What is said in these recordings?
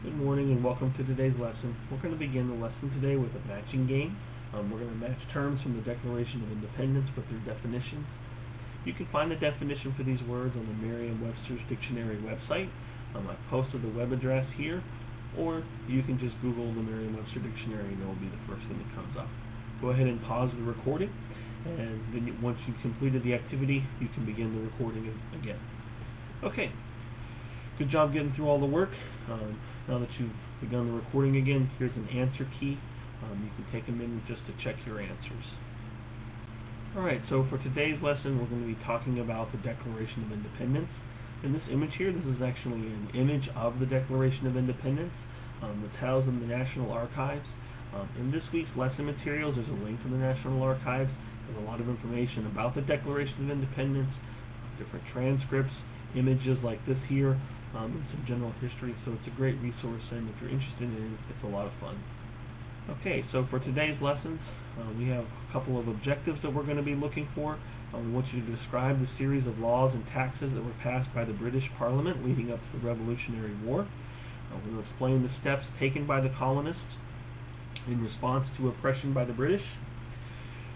Good morning and welcome to today's lesson. We're going to begin the lesson today with a matching game. We're going to match terms from the Declaration of Independence with their definitions. You can find the definition for these words on the Merriam-Webster's Dictionary website. I've posted the web address here, or you can just Google the Merriam-Webster Dictionary and it will be the first thing that comes up. Go ahead and pause the recording, and then once you've completed the activity, you can begin the recording again. Okay, good job getting through all the work. Now that you've begun the recording again, here's an answer key. You can take a minute just to check your answers. Alright, so for today's lesson, we're going to be talking about the Declaration of Independence. In this image here, this is actually an image of the Declaration of Independence. It's housed in the National Archives. In this week's lesson materials, there's a link to the National Archives. There's a lot of information about the Declaration of Independence, different transcripts, images like this here, and some general history, so it's a great resource, and if you're interested in it, it's a lot of fun. Okay, so for today's lessons, we have a couple of objectives that we're going to be looking for. We want you to describe the series of laws and taxes that were passed by the British Parliament leading up to the Revolutionary War. We will explain the steps taken by the colonists in response to oppression by the British.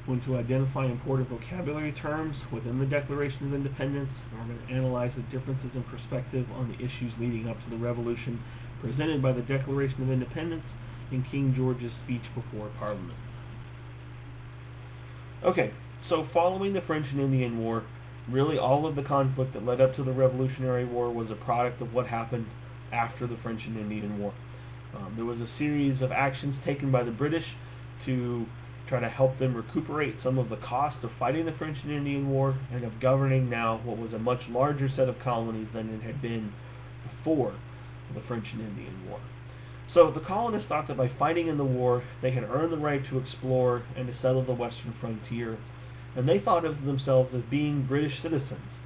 We're going to identify important vocabulary terms within the Declaration of Independence, and we're going to analyze the differences in perspective on the issues leading up to the Revolution presented by the Declaration of Independence in King George's speech before Parliament. Okay, so following the French and Indian War, really all of the conflict that led up to the Revolutionary War was a product of what happened after the French and Indian War. There was a series of actions taken by the British to try to help them recuperate some of the cost of fighting the French and Indian War and of governing now what was a much larger set of colonies than it had been before the French and Indian War. So the colonists thought that by fighting in the war, they had earned the right to explore and to settle the western frontier, and they thought of themselves as being British citizens,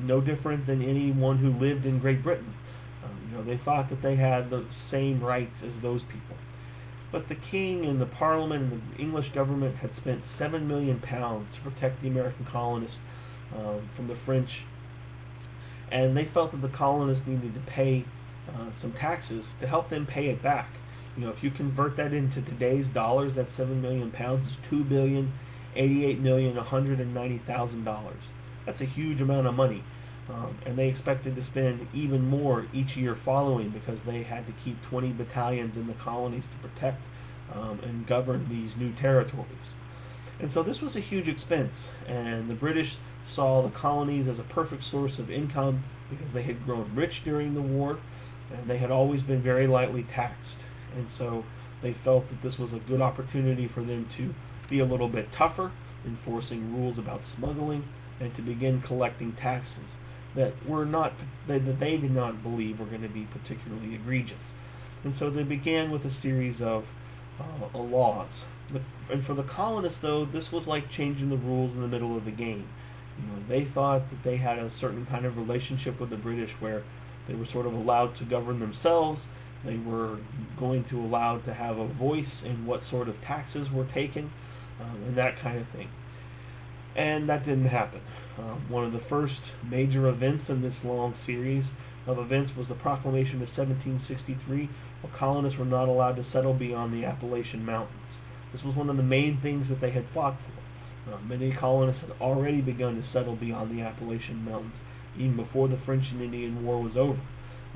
no different than anyone who lived in Great Britain. They thought that they had the same rights as those people. But the king and the parliament and the English government had spent £7 million to protect the American colonists from the French, and they felt that the colonists needed to pay some taxes to help them pay it back. If you convert that into today's dollars, that £7 million is $2,088,190,000. That's a huge amount of money. And they expected to spend even more each year following, because they had to keep 20 battalions in the colonies to protect and govern these new territories. And so this was a huge expense, and the British saw the colonies as a perfect source of income because they had grown rich during the war, and they had always been very lightly taxed. And so they felt that this was a good opportunity for them to be a little bit tougher, enforcing rules about smuggling, and to begin collecting taxes that they did not believe were going to be particularly egregious. And so they began with a series of laws. And for the colonists, though, this was like changing the rules in the middle of the game. They thought that they had a certain kind of relationship with the British where they were sort of allowed to govern themselves. They were going to allow to have a voice in what sort of taxes were taken, and that kind of thing. And that didn't happen. One of the first major events in this long series of events was the Proclamation of 1763, where colonists were not allowed to settle beyond the Appalachian Mountains. This was one of the main things that they had fought for. Many colonists had already begun to settle beyond the Appalachian Mountains, even before the French and Indian War was over.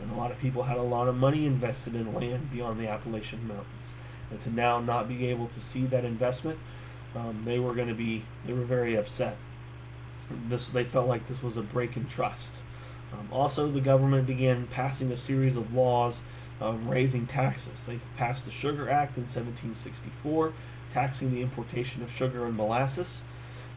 And a lot of people had a lot of money invested in land beyond the Appalachian Mountains. And to now not be able to see that investment, they were very upset. They felt like this was a break in trust. Also, the government began passing a series of laws raising taxes. They passed the Sugar Act in 1764, taxing the importation of sugar and molasses.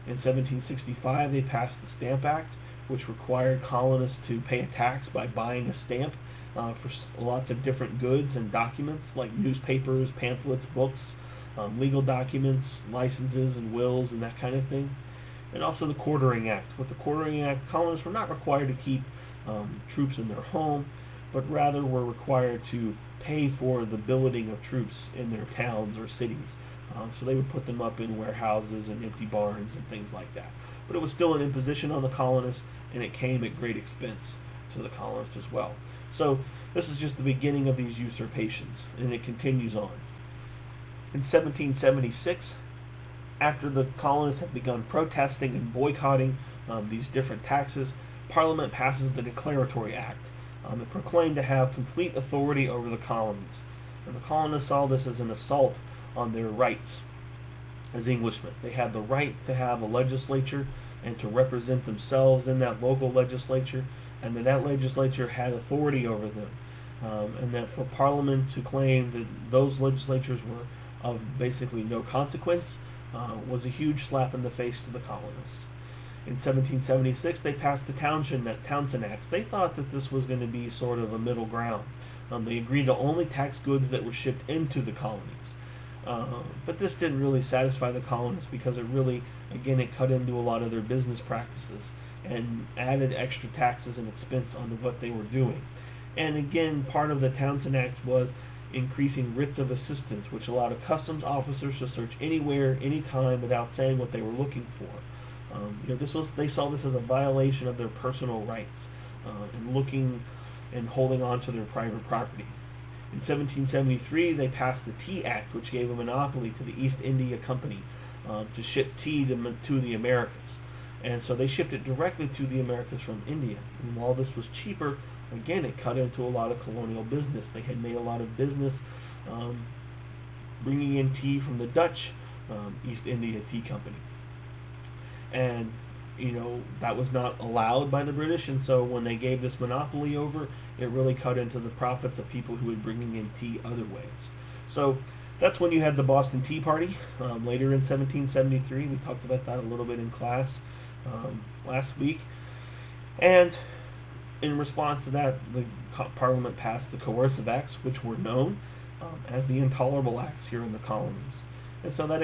In 1765, they passed the Stamp Act, which required colonists to pay a tax by buying a stamp for lots of different goods and documents like newspapers, pamphlets, books, legal documents, licenses and wills and that kind of thing. And also the Quartering Act. With the Quartering Act, colonists were not required to keep troops in their home, but rather were required to pay for the billeting of troops in their towns or cities. So they would put them up in warehouses and empty barns and things like that. But it was still an imposition on the colonists, and it came at great expense to the colonists as well. So This is just the beginning of these usurpations, and it continues on. In 1776, after the colonists have begun protesting and boycotting these different taxes, Parliament passes the Declaratory Act. It proclaimed to have complete authority over the colonies. And the colonists saw this as an assault on their rights as Englishmen. They had the right to have a legislature and to represent themselves in that local legislature, and that legislature had authority over them. And that for Parliament to claim that those legislatures were of basically no consequence was a huge slap in the face to the colonists. In 1776, they passed the Townshend Acts. They thought that this was going to be sort of a middle ground. They agreed to only tax goods that were shipped into the colonies. But this didn't really satisfy the colonists because it really, again, it cut into a lot of their business practices and added extra taxes and expense onto what they were doing. And again, part of the Townshend Acts was increasing writs of assistance, which allowed a customs officers to search anywhere, anytime, without saying what they were looking for. They saw this as a violation of their personal rights and looking and holding on to their private property. In 1773, they passed the Tea Act, which gave a monopoly to the East India Company to ship tea to the Americas. And so they shipped it directly to the Americas from India. And while this was cheaper, again, it cut into a lot of colonial business. They had made a lot of business bringing in tea from the Dutch East India Tea Company. And that was not allowed by the British, and so when they gave this monopoly over, it really cut into the profits of people who were bringing in tea other ways. So that's when you had the Boston Tea Party. Later in 1773, we talked about that a little bit in class last week. And in response to that, the Parliament passed the Coercive Acts, which were known as the Intolerable Acts here in the colonies. And so that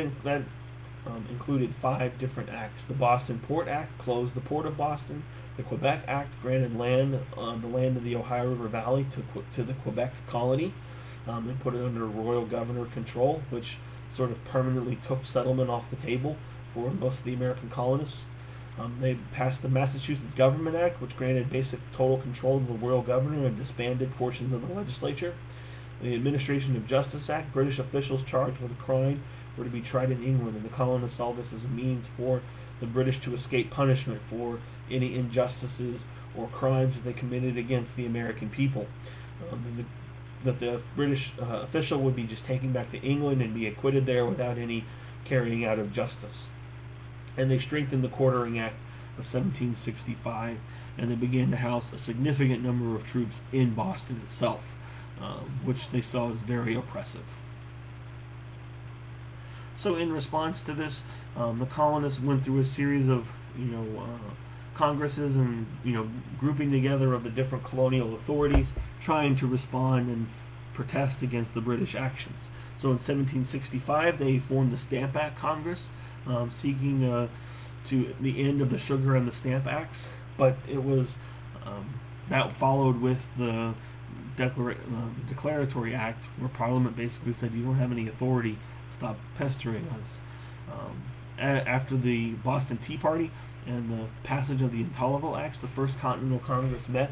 included 5 different acts. The Boston Port Act closed the port of Boston. The Quebec Act granted land on the land of the Ohio River Valley to the Quebec colony and put it under royal governor control, which sort of permanently took settlement off the table for most of the American colonists. They passed the Massachusetts Government Act, which granted basic total control of the royal governor and disbanded portions of the legislature. The Administration of Justice Act, British officials charged with a crime were to be tried in England, and the colonists saw this as a means for the British to escape punishment for any injustices or crimes that they committed against the American people. That the British official would be just taken back to England and be acquitted there without any carrying out of justice. And they strengthened the Quartering Act of 1765, and they began to house a significant number of troops in Boston itself, which they saw as very oppressive. So in response to this, the colonists went through a series of congresses and grouping together of the different colonial authorities, trying to respond and protest against the British actions. So in 1765, they formed the Stamp Act Congress, seeking to the end of the Sugar and the Stamp Acts, but it was that followed with the Declaratory Act, where Parliament basically said you don't have any authority. Stop pestering us. After the Boston Tea Party and the passage of the Intolerable Acts, the First Continental Congress met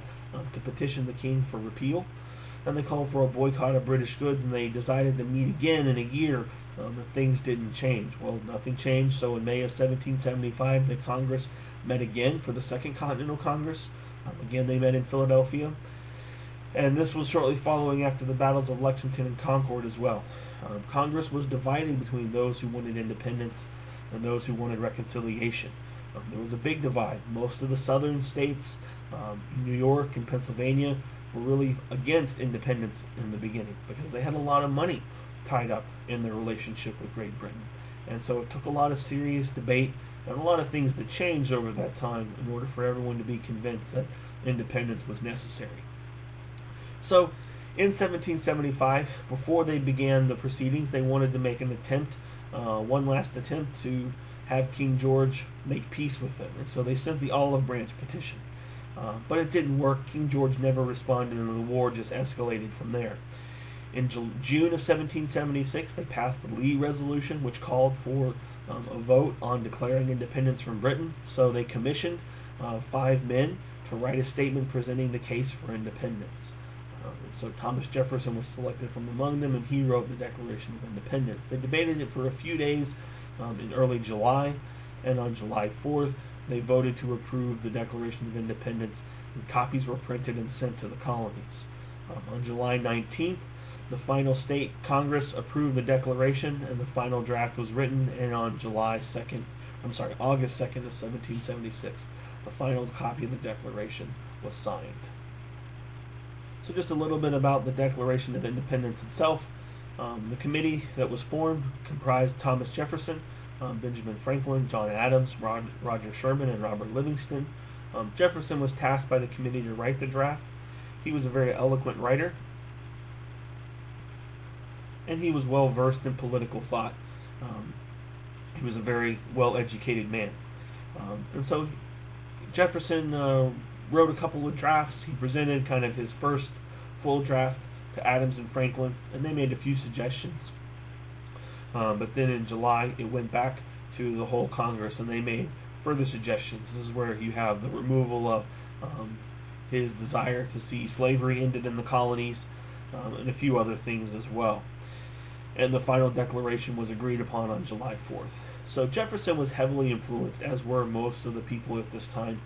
to petition the king for repeal, and they called for a boycott of British goods, and they decided to meet again in a year if things didn't change. Well, nothing changed, so in May of 1775, the Congress met again for the Second Continental Congress. Again, they met in Philadelphia, and this was shortly following after the battles of Lexington and Concord as well. Congress was divided between those who wanted independence and those who wanted reconciliation. There was a big divide. Most of the southern states, New York and Pennsylvania, were really against independence in the beginning because they had a lot of money tied up in their relationship with Great Britain. And so it took a lot of serious debate and a lot of things that changed over that time in order for everyone to be convinced that independence was necessary. So in 1775, before they began the proceedings, they wanted to make an attempt, one last attempt to have King George make peace with them. And so they sent the Olive Branch petition. But it didn't work. King George never responded, and the war just escalated from there. In June of 1776, they passed the Lee Resolution, which called for a vote on declaring independence from Britain. So they commissioned 5 men to write a statement presenting the case for independence. So Thomas Jefferson was selected from among them, and he wrote the Declaration of Independence. They debated it for a few days in early July, and on July 4th, they voted to approve the Declaration of Independence, and copies were printed and sent to the colonies. On July 19th, the final state Congress approved the Declaration, and the final draft was written, and on August 2nd of 1776, the final copy of the Declaration was signed. So just a little bit about the Declaration of Independence itself. The committee that was formed comprised Thomas Jefferson, Benjamin Franklin, John Adams, Roger Sherman, and Robert Livingston. Jefferson was tasked by the committee to write the draft. He was a very eloquent writer, and he was well versed in political thought. He was a very well-educated man. And so Jefferson wrote a couple of drafts. He presented kind of his first full draft to Adams and Franklin, and they made a few suggestions. But then in July, it went back to the whole Congress, and they made further suggestions. This is where you have the removal of his desire to see slavery ended in the colonies, and a few other things as well. And the final declaration was agreed upon on July 4th. So Jefferson was heavily influenced, as were most of the people at this time,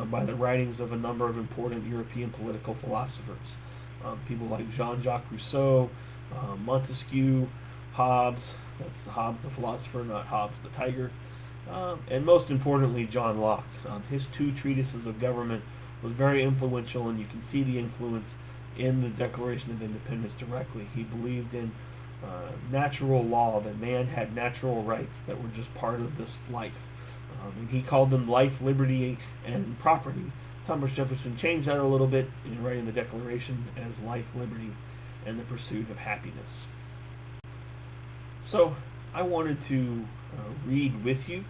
by the writings of a number of important European political philosophers. People like Jean-Jacques Rousseau, Montesquieu, Hobbes, that's Hobbes the philosopher, not Hobbes the tiger, and most importantly John Locke. His two treatises of government was very influential, and you can see the influence in the Declaration of Independence directly. He believed in natural law, that man had natural rights that were just part of this life. And he called them life, liberty, and property. Thomas Jefferson changed that a little bit in writing the Declaration as life, liberty, and the pursuit of happiness. So I wanted to read with you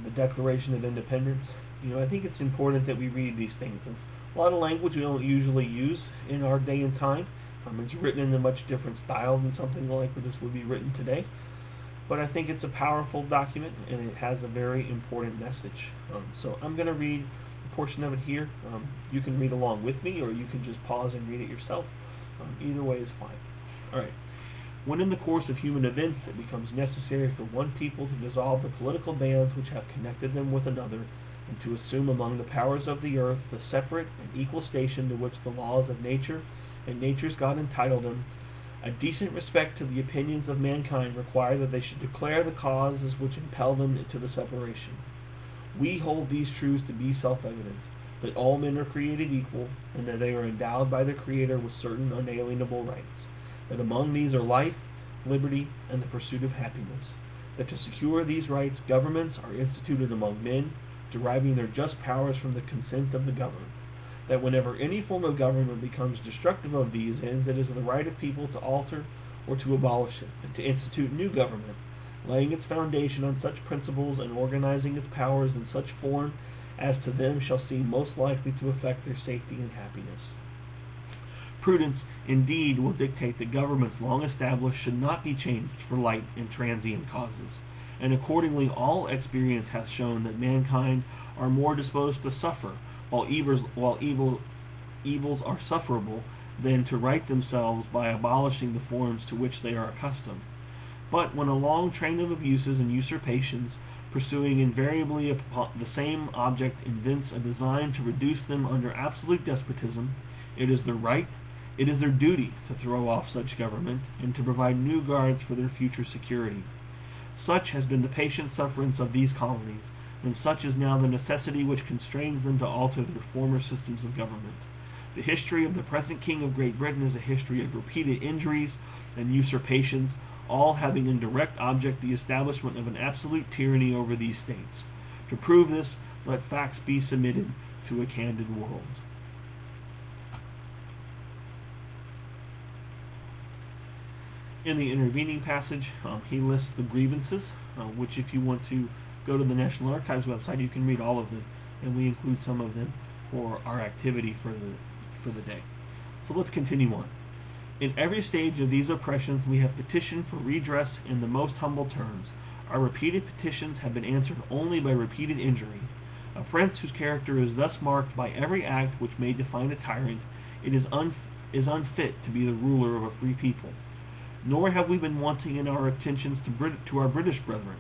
the Declaration of Independence. I think it's important that we read these things. It's a lot of language we don't usually use in our day and time. It's written in a much different style than something like this would be written today. But I think it's a powerful document, and it has a very important message. So I'm going to read a portion of it here. You can read along with me, or you can just pause and read it yourself. Either way is fine. All right. When in the course of human events it becomes necessary for one people to dissolve the political bands which have connected them with another, and to assume among the powers of the earth the separate and equal station to which the laws of nature and nature's God entitled them, a decent respect to the opinions of mankind require that they should declare the causes which impel them into the separation. We hold these truths to be self-evident, that all men are created equal, and that they are endowed by their Creator with certain unalienable rights, that among these are life, liberty, and the pursuit of happiness, that to secure these rights governments are instituted among men, deriving their just powers from the consent of the governed, that whenever any form of government becomes destructive of these ends, it is the right of people to alter or to abolish it, and to institute new government, laying its foundation on such principles and organizing its powers in such form as to them shall seem most likely to affect their safety and happiness. Prudence, indeed, will dictate that governments long established should not be changed for light and transient causes, and accordingly all experience hath shown that mankind are more disposed to suffer, while evils are sufferable, than to right themselves by abolishing the forms to which they are accustomed. But when a long train of abuses and usurpations, pursuing invariably upon the same object, invents a design to reduce them under absolute despotism, it is their right, it is their duty to throw off such government, and to provide new guards for their future security. Such has been the patient sufferance of these colonies, and such is now the necessity which constrains them to alter their former systems of government. The history of the present King of Great Britain is a history of repeated injuries and usurpations, all having in direct object the establishment of an absolute tyranny over these states. To prove this, let facts be submitted to a candid world. In the intervening passage, he lists the grievances, which if you want to go to the National Archives website, you can read all of them, and we include some of them for our activity for the day. So let's continue on. In every stage of these oppressions we have petitioned for redress in the most humble terms. Our repeated petitions have been answered only by repeated injury. A prince whose character is thus marked by every act which may define a tyrant, it is is unfit to be the ruler of a free people. Nor have we been wanting in our attentions to our British brethren.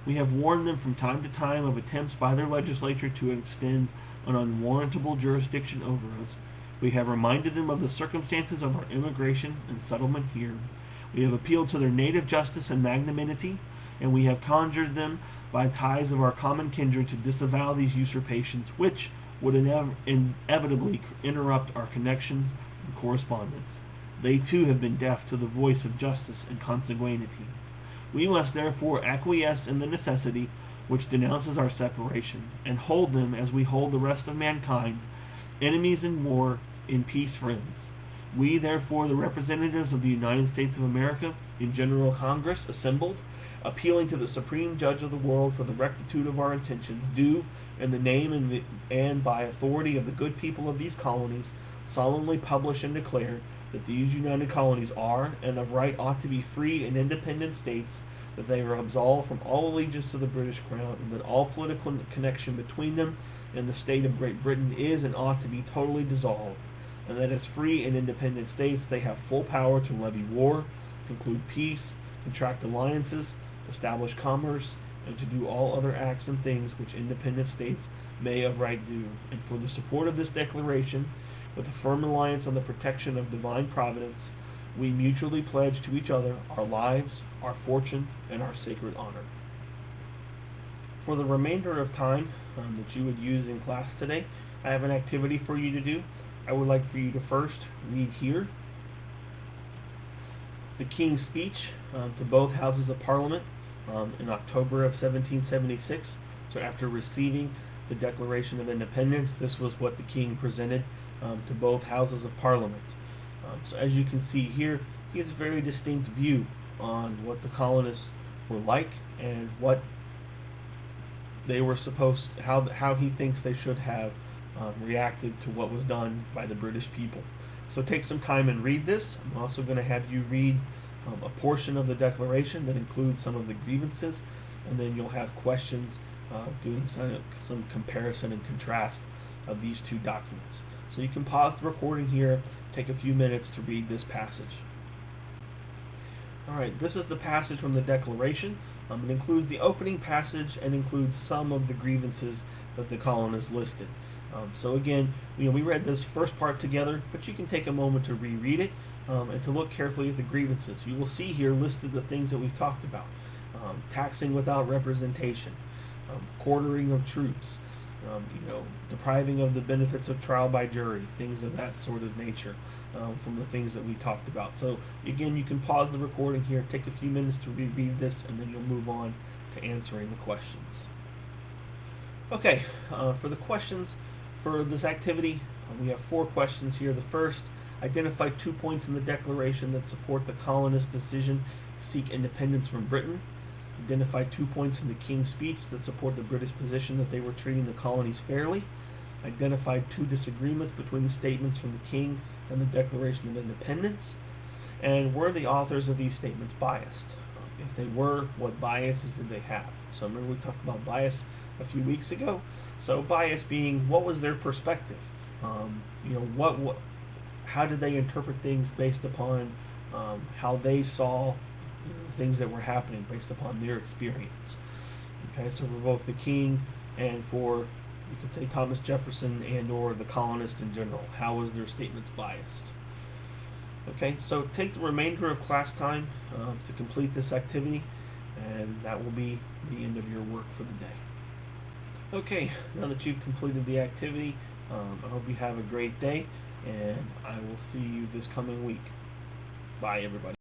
We have warned them from time to time of attempts by their legislature to extend an unwarrantable jurisdiction over us. We have reminded them of the circumstances of our immigration and settlement here. We have appealed to their native justice and magnanimity, and we have conjured them by ties of our common kindred to disavow these usurpations, which would inevitably interrupt our connections and correspondence. They too have been deaf to the voice of justice and consanguinity. We must therefore acquiesce in the necessity which denounces our separation, and hold them as we hold the rest of mankind, enemies in war, in peace friends. We, therefore, the representatives of the United States of America, in General Congress assembled, appealing to the Supreme Judge of the world for the rectitude of our intentions, do, in the name and by authority of the good people of these colonies, solemnly publish and declare that these United Colonies are, and of right ought to be free and independent states, that they are absolved from all allegiance to the British Crown, and that all political connection between them and the state of Great Britain is and ought to be totally dissolved, and that as free and independent states they have full power to levy war, conclude peace, contract alliances, establish commerce, and to do all other acts and things which independent states may of right do. And for the support of this declaration, with a firm reliance on the protection of divine providence, we mutually pledge to each other our lives, our fortune, and our sacred honor. For the remainder of time that you would use in class today, I have an activity for you to do. I would like for you to first read here the King's speech to both houses of Parliament in October of 1776. So after receiving the Declaration of Independence, this was what the King presented to both houses of Parliament. So as you can see here, he has a very distinct view on what the colonists were like and what they were how he thinks they should have reacted to what was done by the British people. So take some time and read this. I'm also going to have you read a portion of the Declaration that includes some of the grievances, and then you'll have questions doing some comparison and contrast of these two documents. So you can pause the recording here, take a few minutes to read this passage. Alright, this is the passage from the Declaration. It includes the opening passage and includes some of the grievances that the colonists listed. So again, we read this first part together, but you can take a moment to reread it and to look carefully at the grievances. You will see here listed the things that we've talked about. Taxing without representation, quartering of troops, depriving of the benefits of trial by jury, things of that sort of nature from the things that we talked about. So again, you can pause the recording here, take a few minutes to reread this, and then you'll move on to answering the questions. Okay, for the questions for this activity, we have 4 questions here. The first, identify 2 points in the Declaration that support the colonists' decision to seek independence from Britain. Identify 2 points in the King's speech that support the British position that they were treating the colonies fairly. Identify 2 disagreements between the statements from the King and the Declaration of Independence. And were the authors of these statements biased? If they were, what biases did they have? So remember we talked about bias a few weeks ago. So bias being, what was their perspective? How did they interpret things based upon how they saw things that were happening based upon their experience? Okay, so for both the King and for, you could say, Thomas Jefferson and or the colonists in general, how was their statements biased? Okay, so take the remainder of class time to complete this activity, and that will be the end of your work for the day. Okay, now that you've completed the activity, I hope you have a great day, and I will see you this coming week. Bye, everybody.